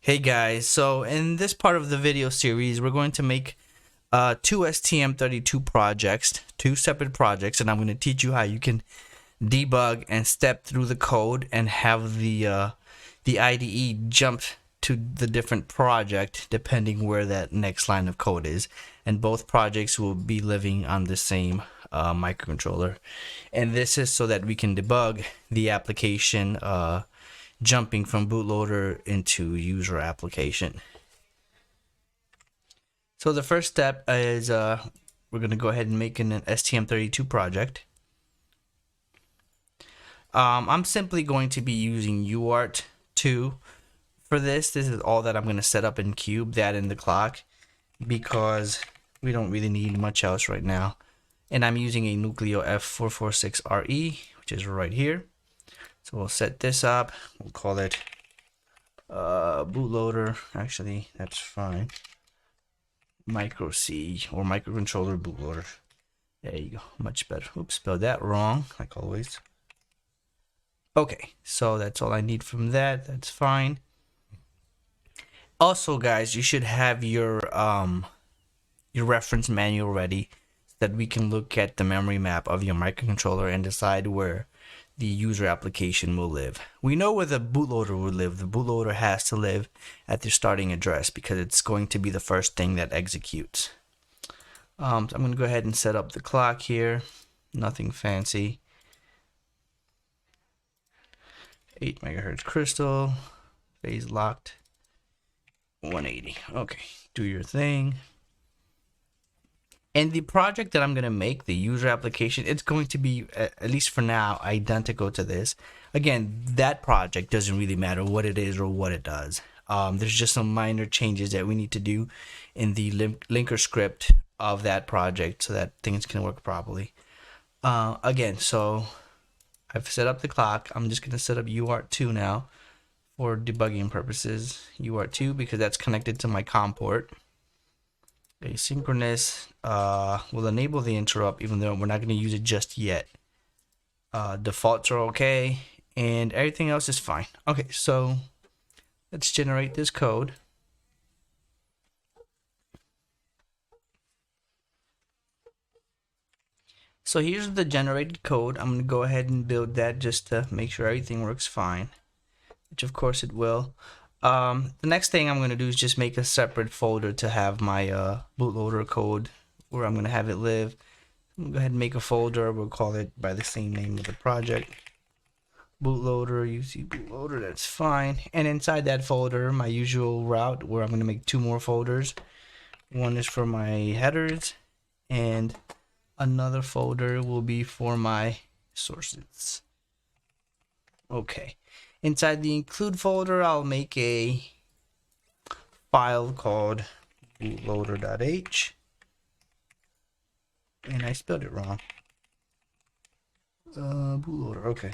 Hey guys, so in this part of the video series, we're going to make two STM32 projects, two separate projects, and I'm going to teach you how you can debug and step through the code and have the IDE jump to the different project depending where that next line of code is. And both projects will be living on the same microcontroller. And this is so that we can debug the application jumping from bootloader into user application. So the first step is we're going to go ahead and make an STM32 project. I'm simply going to be using UART 2 for this. This is all that I'm going to set up in Cube, that in the clock, because we don't really need much else right now. And I'm using a Nucleo F446RE, which is right here. So we'll set this up. We'll call it bootloader. Actually, that's fine. Micro C or microcontroller bootloader. There you go. Much better. Oops, spelled that wrong, like always. Okay, so that's all I need from that. That's fine. Also, guys, you should have your reference manual ready so that we can look at the memory map of your microcontroller and decide where the user application will live. We know where the bootloader will live. The bootloader has to live at the starting address because it's going to be the first thing that executes. So I'm going to go ahead and set up the clock here. Nothing fancy. 8 megahertz crystal, phase locked, 180. Okay, do your thing. And the project that I'm going to make, the user application, it's going to be, at least for now, identical to this. Again, that project doesn't really matter what it is or what it does. There's just some minor changes that we need to do in the linker script of that project so that things can work properly. Again, so I've set up the clock. I'm just going to set up UART 2 now for debugging purposes. UART 2 because that's connected to my COM port. Asynchronous will enable the interrupt even though we're not going to use it just yet. Defaults are okay and everything else is fine. Okay, so let's generate this code. So here's the generated code. I'm going to go ahead and build that just to make sure everything works fine, which of course it will. The next thing I'm going to do is just make a separate folder to have my bootloader code where I'm going to have it live. I'm going to go ahead and make a folder. We'll call it by the same name of the project. Bootloader, you see bootloader, that's fine. And inside that folder, my usual route where I'm going to make two more folders. One is for my headers and another folder will be for my sources. Okay. Inside the include folder, I'll make a file called bootloader.h. And I spelled it wrong. Bootloader, okay.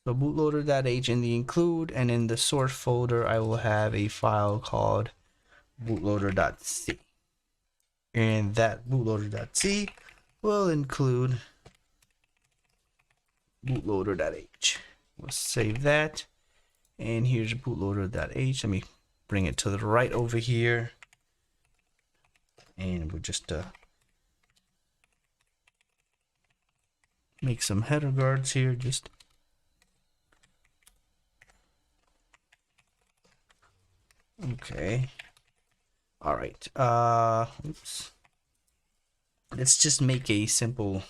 So bootloader.h in the include, and in the source folder, I will have a file called bootloader.c. And that bootloader.c will include bootloader.h. We'll save that, and here's bootloader.h. Let me bring it to the right over here, and we'll just make some header guards here. Just okay. All right. Oops. Let's just make a simple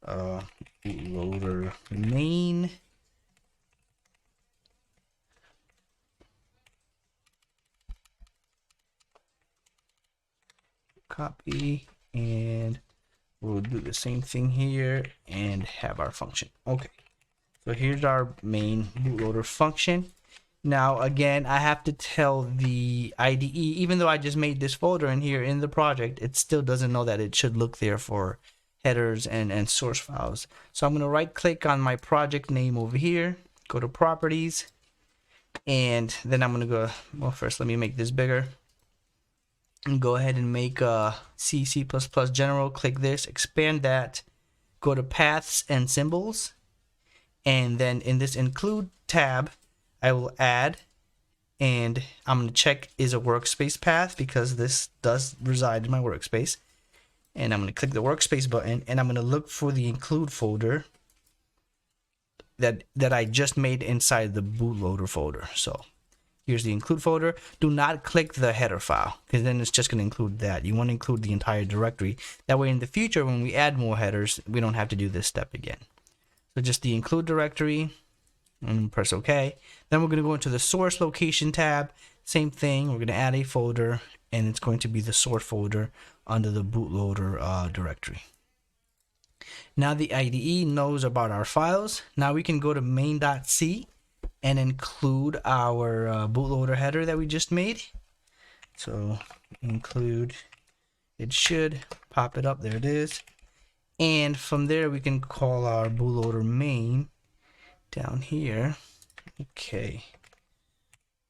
bootloader main. Copy, and we'll do the same thing here and have our function. Okay, so here's our main bootloader function. Now again, I have to tell the IDE, even though I just made this folder in here in the project, it still doesn't know that it should look there for headers and source files. So I'm going to right click on my project name over here, go to properties, and then I'm going to go, well, first let me make this bigger. And go ahead and make C++ general, click this, expand that, go to paths and symbols, and then in this include tab I will add and I'm going to check is a workspace path because this does reside in my workspace. And I'm going to click the workspace button, and I'm going to look for the include folder that I just made inside the bootloader folder. So here's the include folder. Do not click the header file because then it's just going to include that. You want to include the entire directory. That way in the future when we add more headers, we don't have to do this step again. So just the include directory and press OK. Then we're going to go into the source location tab. Same thing. We're going to add a folder, and it's going to be the source folder under the bootloader directory. Now the IDE knows about our files. Now we can go to main.c and include our bootloader header that we just made. So include, it should pop it up. There it is. And from there we can call our bootloader main down here. Okay.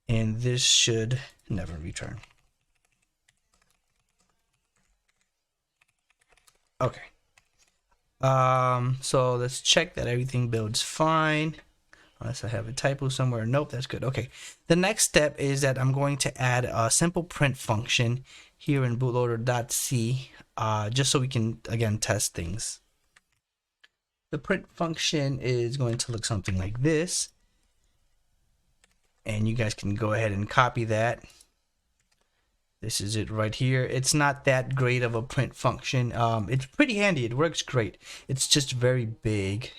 And this should never return. Okay. So let's check that everything builds fine. Unless I have a typo somewhere. Nope, that's good. Okay. The next step is that I'm going to add a simple print function here in bootloader.c, just so we can, again, test things. The print function is going to look something like this. And you guys can go ahead and copy that. This is it right here. It's not that great of a print function. It's pretty handy. It works great. It's just very big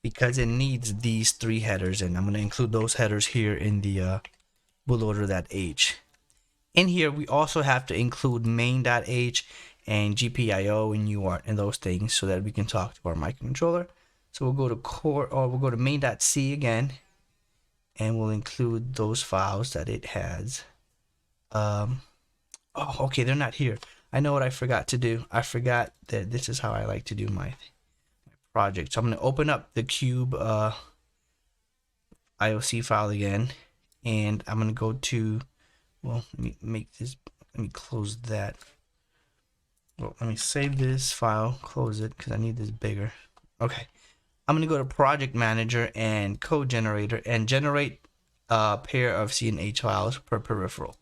because it needs these 3 headers, and I'm going to include those headers here in the bootloader.h. In here, we also have to include main.h and GPIO and UART and those things so that we can talk to our microcontroller. So we'll go to core, or we'll go to main.c again, and we'll include those files that it has. Oh, okay, they're not here. I know what I forgot to do. I forgot that this is how I like to do my project. So I'm going to open up the cube IOC file again, and I'm going to go to, well, let me make this, let me close that. Well, let me save this file, close it, because I need this bigger. Okay. I'm going to go to Project Manager and Code Generator and generate a pair of C and H files per peripheral.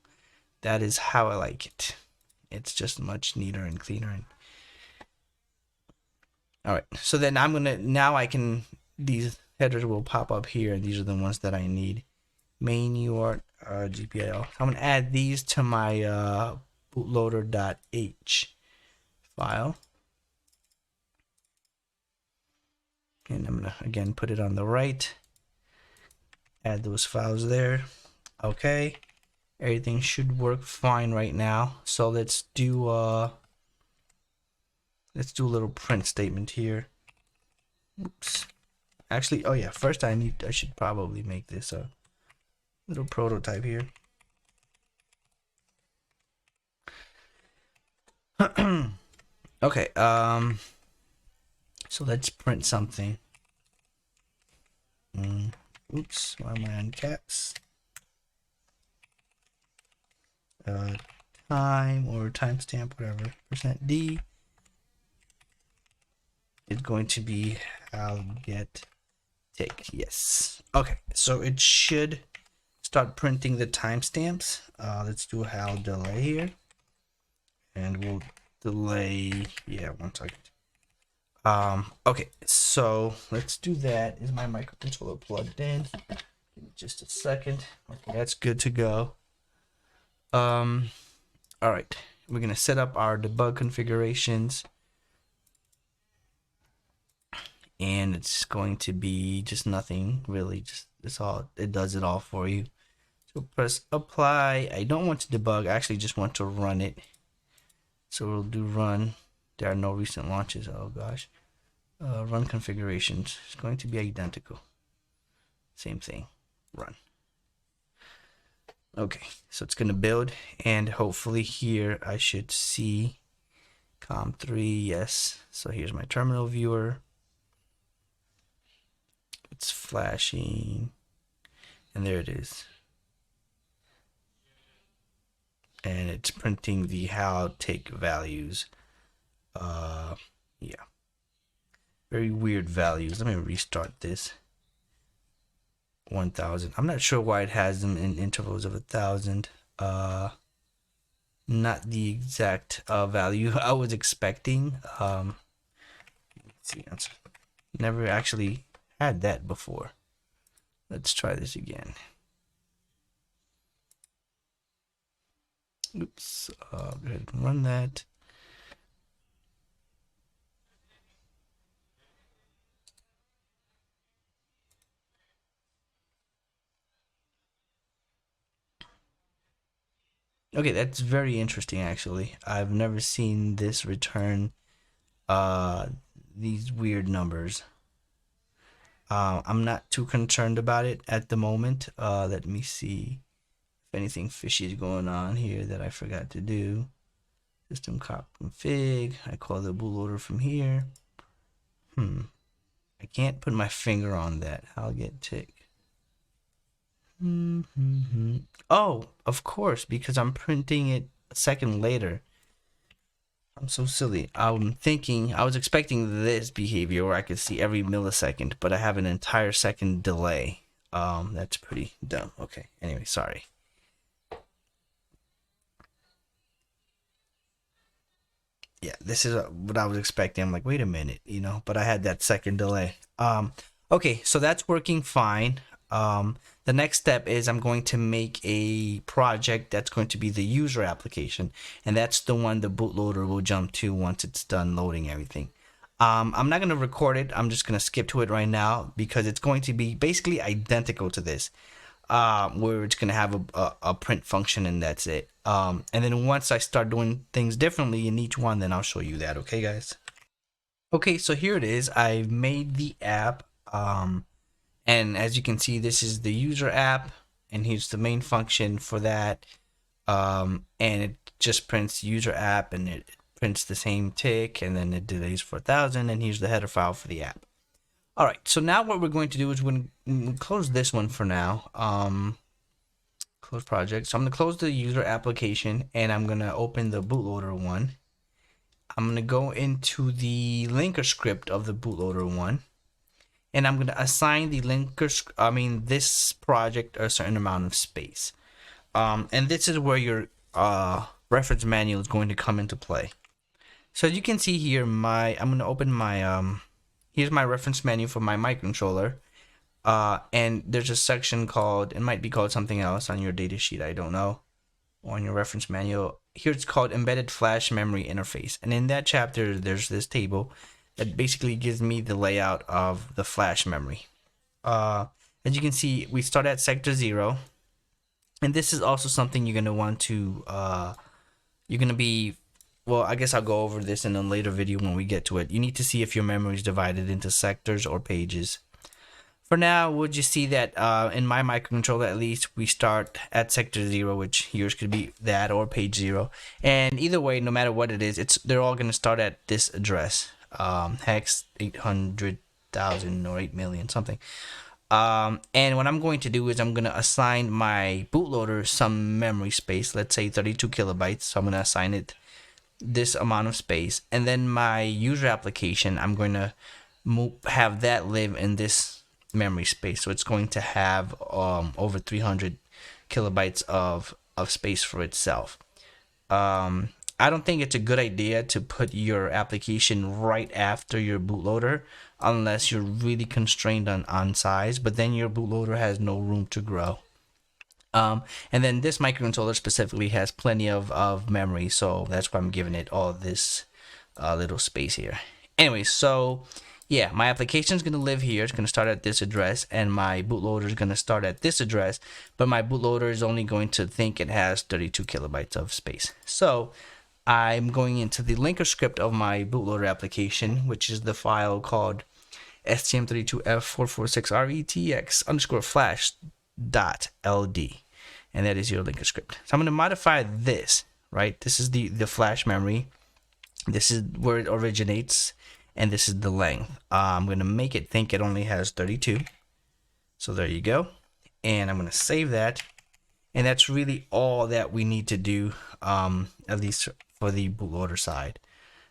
That is how I like it. It's just much neater and cleaner. All right. So then I'm going to, now I can, these headers will pop up here, and these are the ones that I need. Main UART GPIO. I'm going to add these to my bootloader.h file. And I'm going to, again, put it on the right. Add those files there. Okay. Everything should work fine right now. So let's do a little print statement here. Oops. Actually, oh yeah, first I should probably make this a little prototype here. Okay, so let's print something. Oops, why am I on caps? Time or timestamp, whatever, %d is going to be how get take. Yes. Okay, so it should start printing the timestamps. Let's do how delay here, and we'll delay. Yeah, 1 second. Okay, so let's do that. Is my microcontroller plugged in? Give me just a second. Okay, that's good to go. All right, we're gonna set up our debug configurations, and it's going to be just nothing really. Just it does it all for you. So press apply. I don't want to debug. I actually just want to run it. So we'll do run. There are no recent launches. Oh gosh. Run configurations. It's going to be identical. Same thing. Run. Okay, so it's going to build, and hopefully here I should see COM3. Yes. So here's my terminal viewer. It's flashing, and there it is. And it's printing the how take values. Yeah. Very weird values. Let me restart this. 1000. I'm not sure why it has them in intervals of 1000. Not the exact value I was expecting. Let's see, never actually had that before. Let's try this again. Oops. Go ahead and run that. Okay, that's very interesting actually. I've never seen this return these weird numbers. I'm not too concerned about it at the moment. Let me see if anything fishy is going on here that I forgot to do. System cop config. I call the bootloader from here. I can't put my finger on that. I'll get tick. Oh, of course, because I'm printing it a second later. I'm so silly. I was expecting this behavior where I could see every millisecond, but I have an entire second delay. That's pretty dumb. Okay, anyway, sorry. Yeah, this is what I was expecting. I'm like, wait a minute, but I had that second delay. Okay, so that's working fine. The next step is I'm going to make a project that's going to be the user application, and that's the one the bootloader will jump to once it's done loading everything. I'm not going to record it. I'm just going to skip to it right now because it's going to be basically identical to this, where it's going to have a print function and that's it. And then once I start doing things differently in each one, then I'll show you that. Okay, guys? Okay, so here it is. I've made the app. And as you can see, this is the user app, and here's the main function for that. And it just prints user app, and it prints the same tick, and then it delays for 1000, and here's the header file for the app. All right, so now what we're going to do is we're going to close this one for now. Close project. So I'm going to close the user application, and I'm going to open the bootloader one. I'm going to go into the linker script of the bootloader one. And I'm going to assign the this project a certain amount of space. And this is where your reference manual is going to come into play. So as you can see here, I'm going to open my, here's my reference menu for my microcontroller. And there's a section called, it might be called something else on your data sheet, I don't know, or on your reference manual. Here it's called Embedded Flash Memory Interface. And in that chapter, there's this table that basically gives me the layout of the flash memory. As you can see, we start at sector 0, and this is also something you're going to want to, well, I guess I'll go over this in a later video when we get to it. You need to see if your memory is divided into sectors or pages. For now, we'll just see that in my microcontroller, at least, we start at sector 0, which yours could be that or page 0. And either way, no matter what it is, they're all going to start at this address. Hex 800,000 or 8 million something. And what I'm going to do is I'm going to assign my bootloader some memory space, let's say 32 kilobytes. So I'm going to assign it this amount of space, and then my user application, I'm going to have that live in this memory space. So it's going to have over 300 kilobytes of space for itself. I don't think it's a good idea to put your application right after your bootloader unless you're really constrained on size, but then your bootloader has no room to grow. And then this microcontroller specifically has plenty of memory, so that's why I'm giving it all this little space here. Anyway, so yeah, my application is going to live here. It's going to start at this address, and my bootloader is going to start at this address, but my bootloader is only going to think it has 32 kilobytes of space. So I'm going into the linker script of my bootloader application, which is the file called stm32f446retx_flash.ld, and that is your linker script. So I'm going to modify this, right? This is the flash memory. This is where it originates, and this is the length. I'm going to make it think it only has 32. So there you go. And I'm going to save that. And that's really all that we need to do, at least for the bootloader side.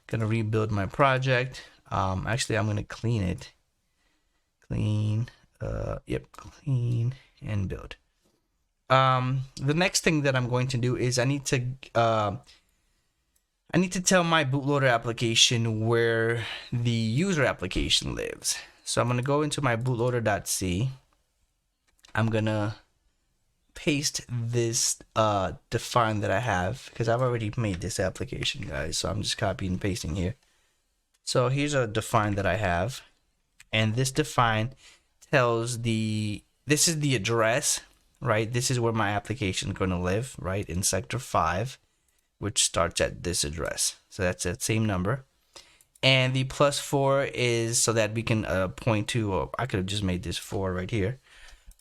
Going to rebuild my project. Actually, I'm going to clean it. Clean. Yep, clean and build. The next thing that I'm going to do is I need to tell my bootloader application where the user application lives. So I'm going to go into my bootloader.c. I'm going to paste this define that I have, because I've already made this application, guys. So I'm just copying and pasting here. So here's a define that I have. And this define tells this is the address, right? This is where my application is going to live, right? In sector 5, which starts at this address. So that's that same number. And the +4 is so that we can point to, or I could have just made this 4 right here.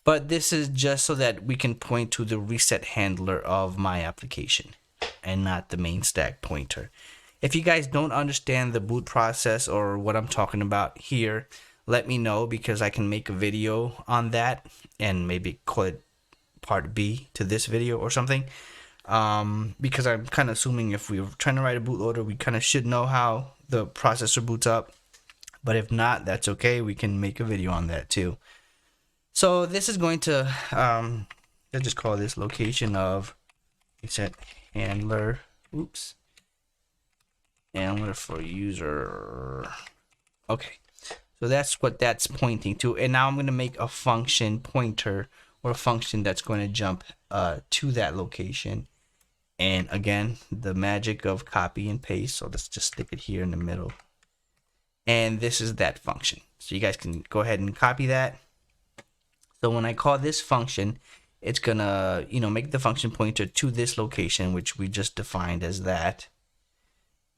But this is just so that we can point to the reset handler of my application and not the main stack pointer. If you guys don't understand the boot process or what I'm talking about here, let me know, because I can make a video on that and maybe call it part B to this video or something. Because I'm kind of assuming if we're trying to write a bootloader, we kind of should know how the processor boots up. But if not, that's okay. We can make a video on that too. So this is going to, let's just call this location of reset handler. Oops. Handler for user. Okay. So that's what that's pointing to. And now I'm going to make a function pointer, or a function that's going to jump to that location. And again, the magic of copy and paste. So let's just stick it here in the middle. And this is that function. So you guys can go ahead and copy that. So when I call this function, it's going to, make the function pointer to this location, which we just defined as that.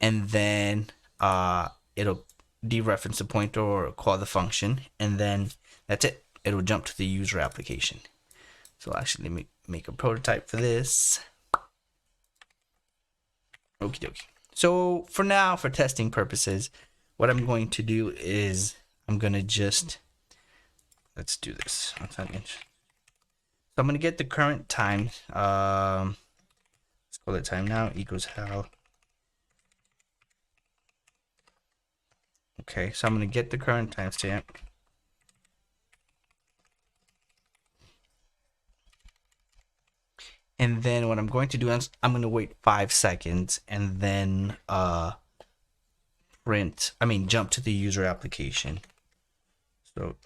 And then it'll dereference the pointer or call the function, and then that's it. It'll jump to the user application. So actually, let me make a prototype for this. Okie dokie. So for now, for testing purposes, what I'm going to do is I'm going to just, let's do this. So I'm going to get the current time. Let's call it time now equals how. Okay, so I'm going to get the current timestamp. And then what I'm going to do is I'm going to wait 5 seconds and then jump to the user application. So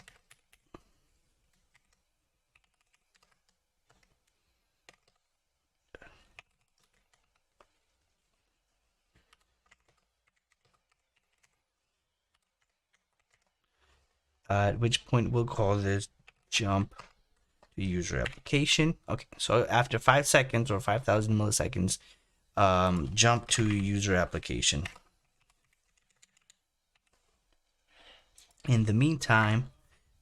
at which point we'll call this jump to user application. Okay, so after 5 seconds or 5,000 milliseconds, jump to user application. In the meantime,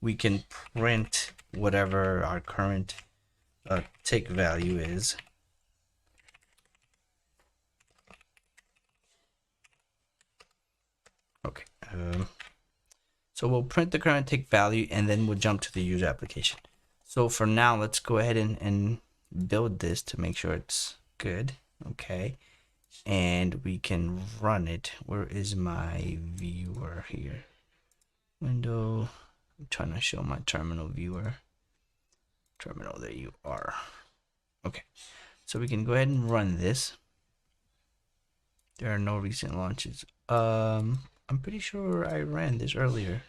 we can print whatever our current tick value is. Okay. So we'll print the current tick value and then we'll jump to the user application. So for now, let's go ahead and build this to make sure it's good. Okay. And we can run it. Where is my viewer here? Window. I'm trying to show my terminal viewer. Terminal, there you are. Okay. So we can go ahead and run this. There are no recent launches. I'm pretty sure I ran this earlier.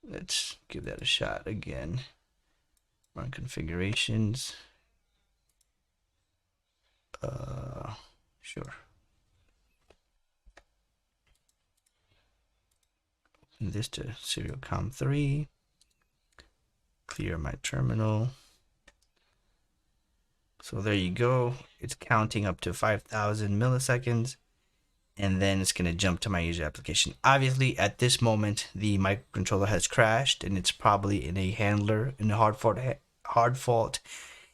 Let's give that a shot again. Run configurations. Sure. Open this to serial COM3. Clear my terminal. So there you go. It's counting up to 5,000 milliseconds. And then it's going to jump to my user application. Obviously, at this moment, the microcontroller has crashed, and it's probably in a handler, in a hard fault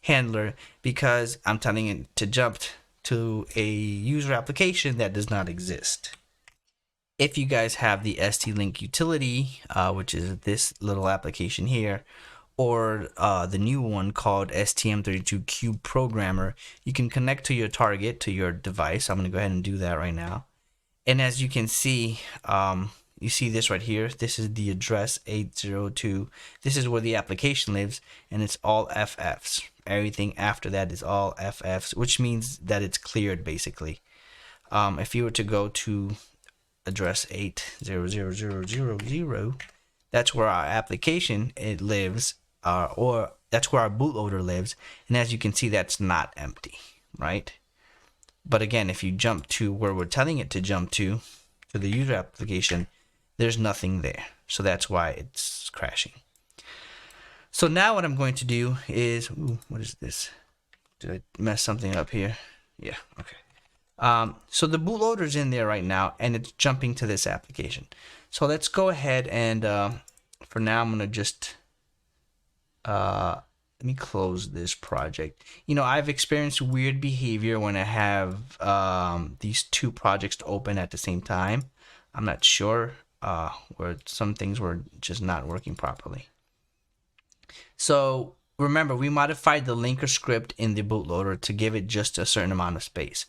handler, because I'm telling it to jump to a user application that does not exist. If you guys have the ST-Link utility, which is this little application here, or the new one called STM32Cube Programmer, you can connect to your target, to your device. I'm going to go ahead and do that right now. And as you can see, you see this right here. This is the address 802. This is where the application lives, and it's all FFs. Everything after that is all FFs, which means that it's cleared basically. If you were to go to address 80000, that's where our application lives, or that's where our bootloader lives. And as you can see, that's not empty, right? But again, if you jump to where we're telling it to jump to the user application, there's nothing there. So that's why it's crashing. So now what I'm going to do is, what is this? Did I mess something up here? Yeah, okay. So the bootloader's in there right now, and it's jumping to this application. So let's go ahead and, for now, I'm going to just, let me close this project. You know, I've experienced weird behavior when I have these two projects open at the same time. I'm not sure, where some things were just not working properly. So remember, we modified the linker script in the bootloader to give it just a certain amount of space.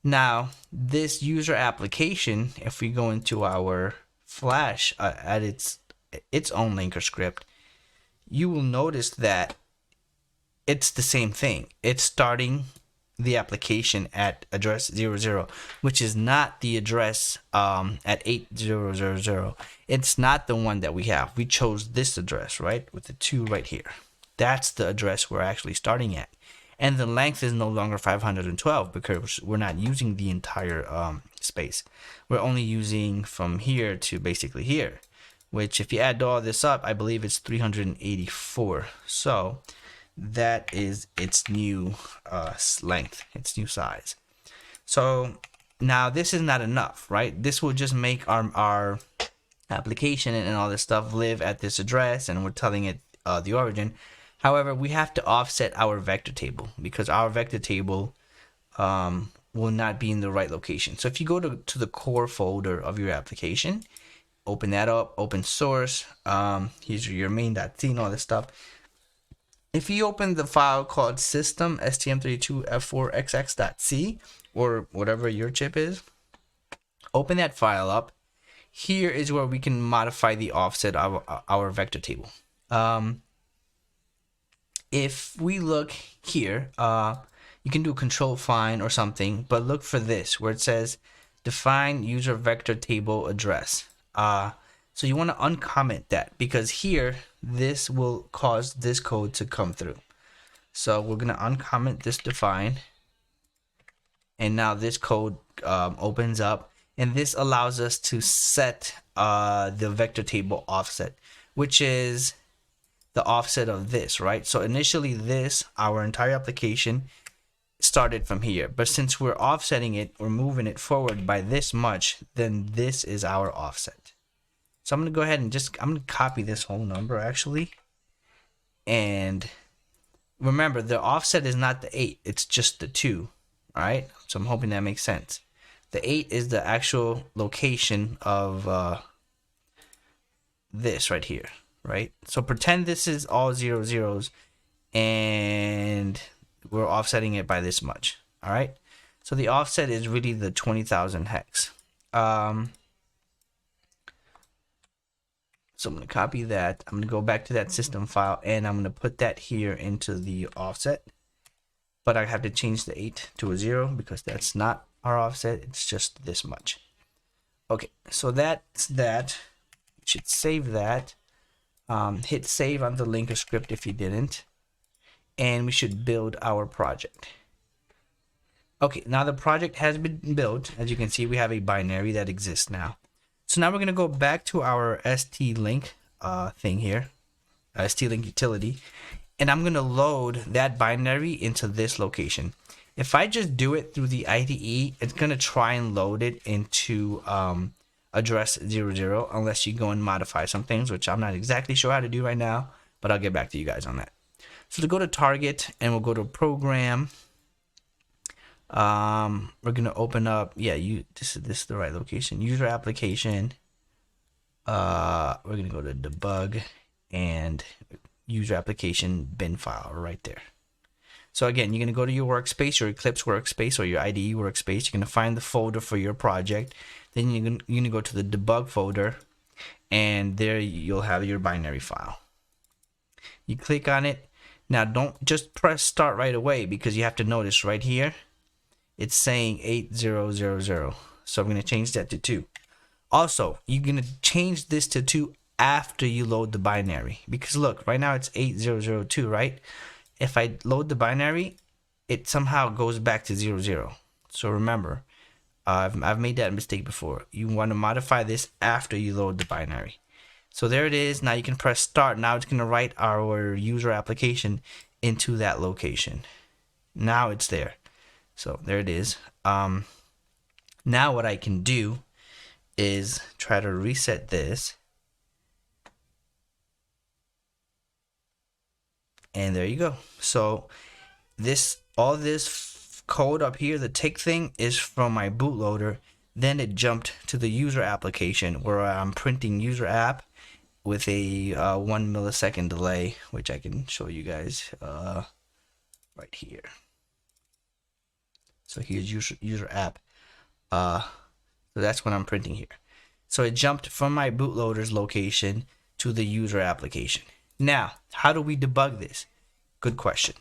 Now, this user application, if we go into our Flash at its own linker script, you will notice that it's the same thing. It's starting the application at address 00, which is not the address at 8000. It's not the one that we have. We chose this address, right, with the 2 right here. That's the address we're actually starting at. And the length is no longer 512 because we're not using the entire space. We're only using from here to basically here, which if you add all this up, I believe it's 384. So that is its new length, its new size. So now this is not enough, right? This will just make our application and all this stuff live at this address, and we're telling it the origin. However, we have to offset our vector table because our vector table will not be in the right location. So if you go to the core folder of your application, open that up, open source, here's your main.c and all this stuff. If you open the file called system stm32f4xx.c or whatever your chip is, open that file up. Here is where we can modify the offset of our vector table. If we look here, you can do control find or something, but look for this where it says define user vector table address. So you want to uncomment that because here this will cause this code to come through. So we're going to uncomment this define, and now this code opens up, and this allows us to set the vector table offset, which is the offset of this, right? So initially this, our entire application started from here, but since we're offsetting it, we're moving it forward by this much, then this is our offset. So I'm going to go ahead and I'm going to copy this whole number actually. And remember, the offset is not the 8, it's just the 2, all right? So I'm hoping that makes sense. The 8 is the actual location of this right here, right? So pretend this is all 0 zeros and we're offsetting it by this much, all right? So the offset is really the 20,000 hex. So I'm going to copy that. I'm going to go back to that system file and I'm going to put that here into the offset. But I have to change the 8 to a 0 because that's not our offset. It's just this much. Okay, so that's that. You should save that. Hit save on the linker script if you didn't. And we should build our project. Okay, now the project has been built. As you can see, we have a binary that exists now. So now we're going to go back to our ST-Link thing here, ST-Link utility, and I'm going to load that binary into this location. If I just do it through the IDE, it's going to try and load it into address 00 unless you go and modify some things, which I'm not exactly sure how to do right now, but I'll get back to you guys on that. So to go to target, and we'll go to program. We're gonna open up, this is the right location, user application. We're gonna go to debug and user application bin file right there. So again, you're gonna go to your workspace, your Eclipse workspace or your IDE workspace. You're gonna find the folder for your project. Then you're gonna go to the debug folder, and there you'll have your binary file. You click on it. Now don't just press start right away, because you have to notice right here it's saying 8000. So I'm going to change that to 2. Also, you're going to change this to 2 after you load the binary, because look, right now it's 8002, right? If I load the binary, it somehow goes back to 00. So remember, I've made that mistake before. You want to modify this after you load the binary. So there it is. Now you can press start. Now it's going to write our user application into that location. Now it's there. So there it is. Now what I can do is try to reset this. And there you go. So all this code up here, the tick thing, is from my bootloader. Then it jumped to the user application where I'm printing user app with a 1 millisecond delay, which I can show you guys right here. So here's user app. So that's what I'm printing here. So it jumped from my bootloader's location to the user application. Now, how do we debug this? Good question.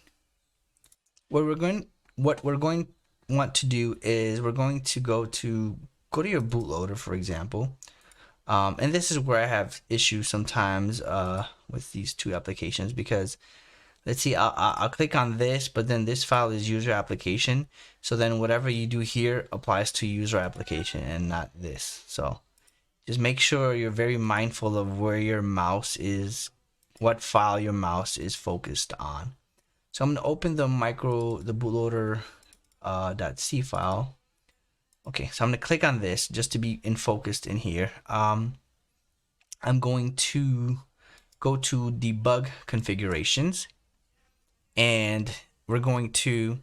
What we're going to want to do is we're going to go to your bootloader, for example. And this is where I have issues sometimes with these two applications, because let's see, I'll click on this, but then this file is user application. So then whatever you do here applies to user application and not this. So just make sure you're very mindful of where your mouse is, what file your mouse is focused on. So I'm going to open the bootloader .c file. Okay, so I'm going to click on this just to be focused in here. I'm going to go to debug configurations, and we're going to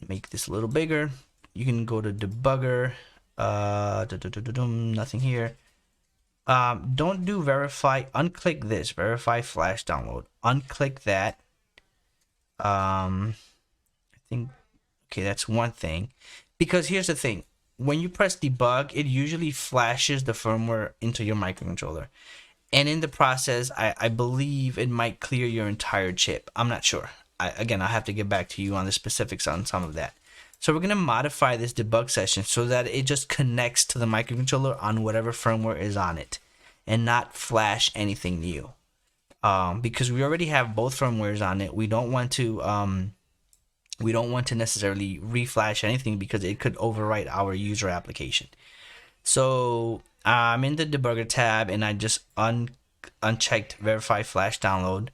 make this a little bigger. You can go to debugger, nothing here. Don't do verify, unclick this, verify flash download. Unclick that. I think, okay, that's one thing. Because here's the thing. When you press debug, it usually flashes the firmware into your microcontroller. And in the process, I believe it might clear your entire chip. I'm not sure. Again, I'll have to get back to you on the specifics on some of that. So we're going to modify this debug session so that it just connects to the microcontroller on whatever firmware is on it and not flash anything new. Because we already have both firmwares on it. We don't want to necessarily reflash anything because it could overwrite our user application. So I'm in the debugger tab and I just unchecked verify flash download.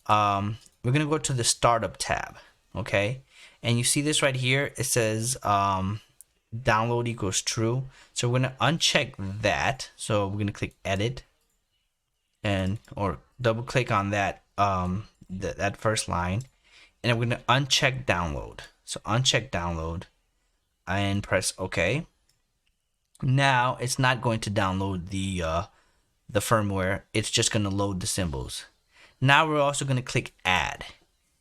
We're going to go to the startup tab. Okay. And you see this right here. It says download equals true. So we're going to uncheck that. So we're going to click edit or double click on that, that first line. And we're going to uncheck download. So uncheck download and press OK. Now it's not going to download the firmware. It's just going to load the symbols. Now we're also going to click add.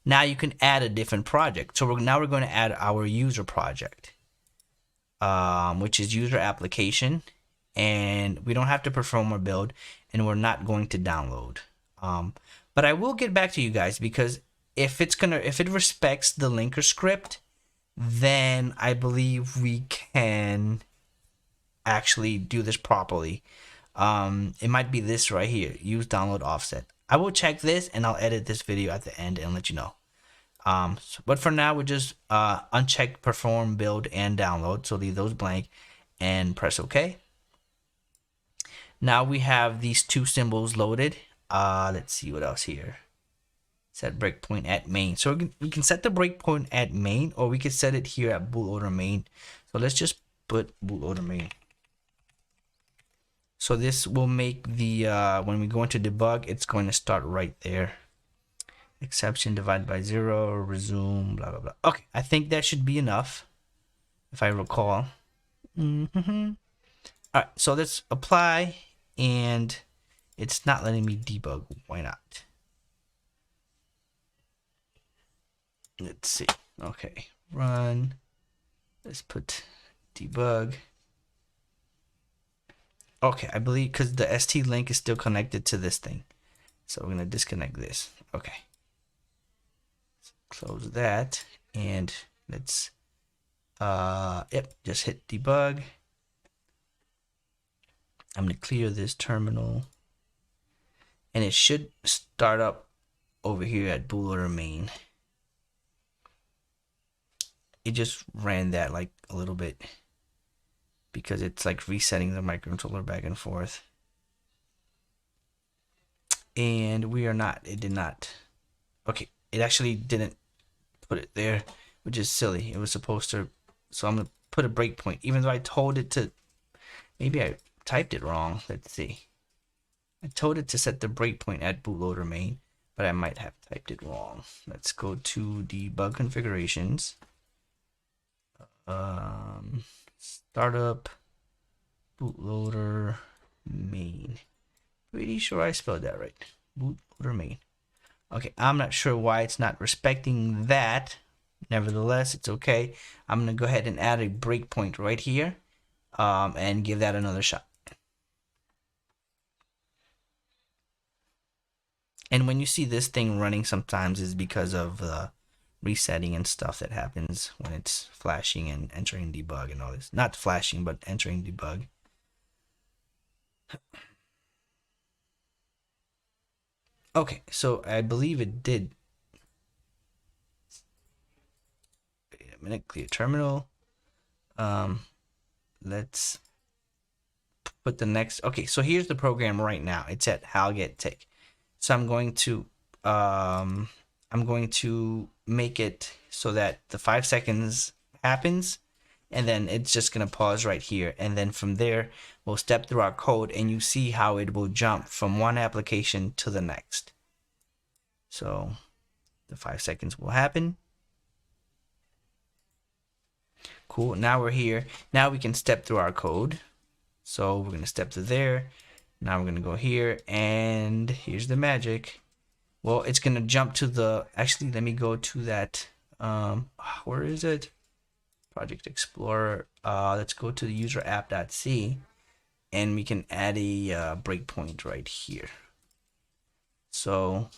Now you can add a different project. So now we're going to add our user project, which is user application, and we don't have to perform or build, and we're not going to download. But I will get back to you guys, because if it respects the linker script, then I believe we can actually do this properly. It might be this right here, use download offset. I will check this and I'll edit this video at the end and let you know. But for now, we'll just uncheck perform, build, and download. So leave those blank and press OK. Now we have these two symbols loaded. Let's see what else here. Set breakpoint at main. So we can set the breakpoint at main, or we can set it here at bootloader main. So let's just put bootloader main. So this will make the, when we go into debug, it's going to start right there. Exception divided by 0, resume, blah, blah, blah. Okay, I think that should be enough, if I recall. All right, so let's apply, and it's not letting me debug. Why not? Let's see. Okay, run. Let's put debug. Okay, I believe because the ST link is still connected to this thing. So we're gonna disconnect this. Okay. Close that and let's just hit debug. I'm gonna clear this terminal. And it should start up over here at Bootloader main. It just ran that like a little bit because it's like resetting the microcontroller back and forth. And we are not, it did not. Okay, it actually didn't put it there, which is silly. It was supposed to, so I'm gonna put a breakpoint, even though I told it to, maybe I typed it wrong. Let's see. I told it to set the breakpoint at Bootloader main, but I might have typed it wrong. Let's go to debug configurations. Startup Bootloader main. Pretty sure I spelled that right. Bootloader main. Okay, I'm not sure why it's not respecting that. Nevertheless, it's okay. I'm gonna go ahead and add a breakpoint right here, and give that another shot. And when you see this thing running sometimes is because of resetting and stuff that happens when it's flashing and entering debug and all this. Not flashing, but entering debug. Okay, so I believe it did. Wait a minute, clear terminal. Let's put the next. Okay, so here's the program right now. It's at halgettick. So I'm going to make it so that the 5 seconds happens, and then it's just gonna pause right here, and then from there we'll step through our code, and you see how it will jump from one application to the next. So the 5 seconds will happen. Cool. Now we're here. Now we can step through our code. So we're gonna step to there. Now we're gonna go here, and here's the magic. Well, it's gonna jump to the, actually let me go to that, where is it? Project Explorer. Let's go to the user app.c, and we can add a breakpoint right here. So,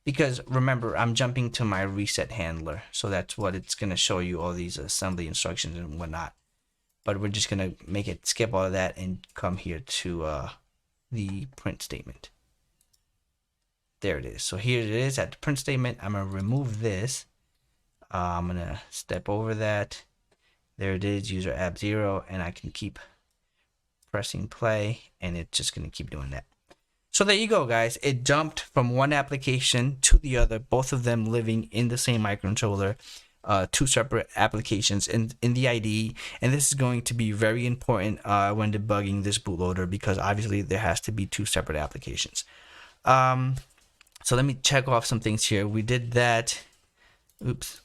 because remember, I'm jumping to my reset handler, so that's what it's gonna show you, all these assembly instructions and whatnot. But we're just gonna make it skip all of that and come here to the print statement. There it is. So here it is at the print statement. I'm gonna remove this. I'm gonna step over that. There it is, user app 0, and I can keep pressing play, and it's just gonna keep doing that. So there you go, guys. It jumped from one application to the other, both of them living in the same microcontroller. Two separate applications in the IDE, and this is going to be very important when debugging this bootloader, because obviously there has to be two separate applications. So let me check off some things here. We did that. Oops.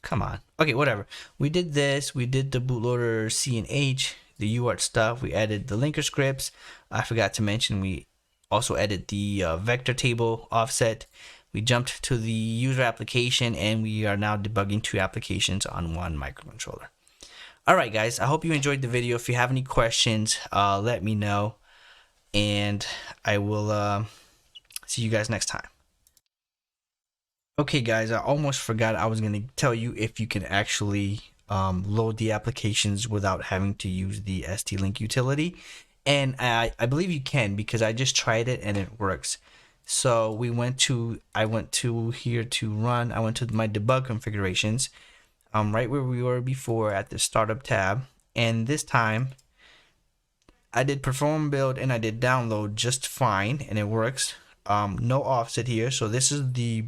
Come on. Okay, whatever. We did this. We did the bootloader C and H, the UART stuff. We added the linker scripts. I forgot to mention we also added the vector table offset. We jumped to the user application, and we are now debugging two applications on one microcontroller. Alright guys, I hope you enjoyed the video. If you have any questions, let me know, and I will see you guys next time. Okay guys, I almost forgot I was going to tell you if you can actually load the applications without having to use the ST-Link utility. And I believe you can, because I just tried it and it works. So I went to here to run. I went to my debug configurations, right where we were before at the startup tab. And this time I did perform build and I did download just fine, and it works. No offset here. So this is the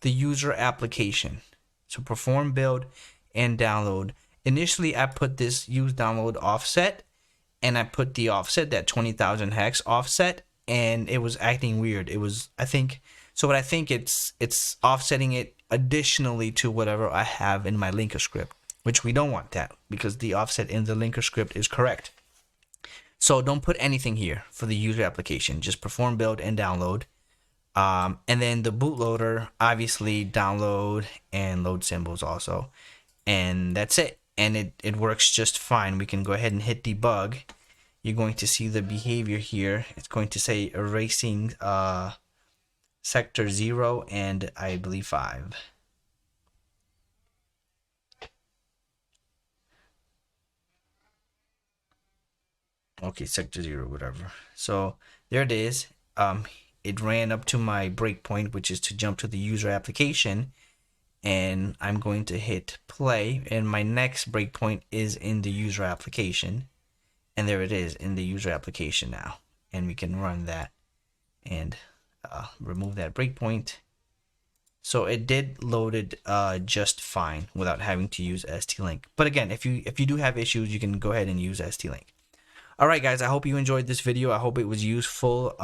user application. So perform build and download. Initially I put this use download offset, and I put the offset, that 20,000 hex offset, and it was acting weird. It was, I think, so what I think it's offsetting it additionally to whatever I have in my linker script, which we don't want that, because the offset in the linker script is correct. So don't put anything here for the user application, just perform build and download. And then the bootloader, obviously download and load symbols also. And that's it. and it works just fine. We can go ahead and hit debug. You're going to see the behavior here. It's going to say erasing sector 0 and I believe 5. Okay, sector 0, whatever. So there it is. It ran up to my breakpoint, which is to jump to the user application, and I'm going to hit play, and my next breakpoint is in the user application, and there it is in the user application now, and we can run that and remove that breakpoint. So it did load it just fine without having to use ST-Link. But again, if you do have issues, you can go ahead and use ST-Link. Alright guys, I hope you enjoyed this video. I hope it was useful.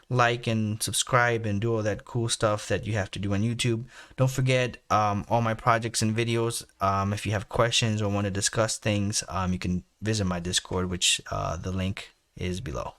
Like and subscribe and do all that cool stuff that you have to do on YouTube. Don't forget all my projects and videos. If you have questions or want to discuss things, you can visit my Discord, which the link is below.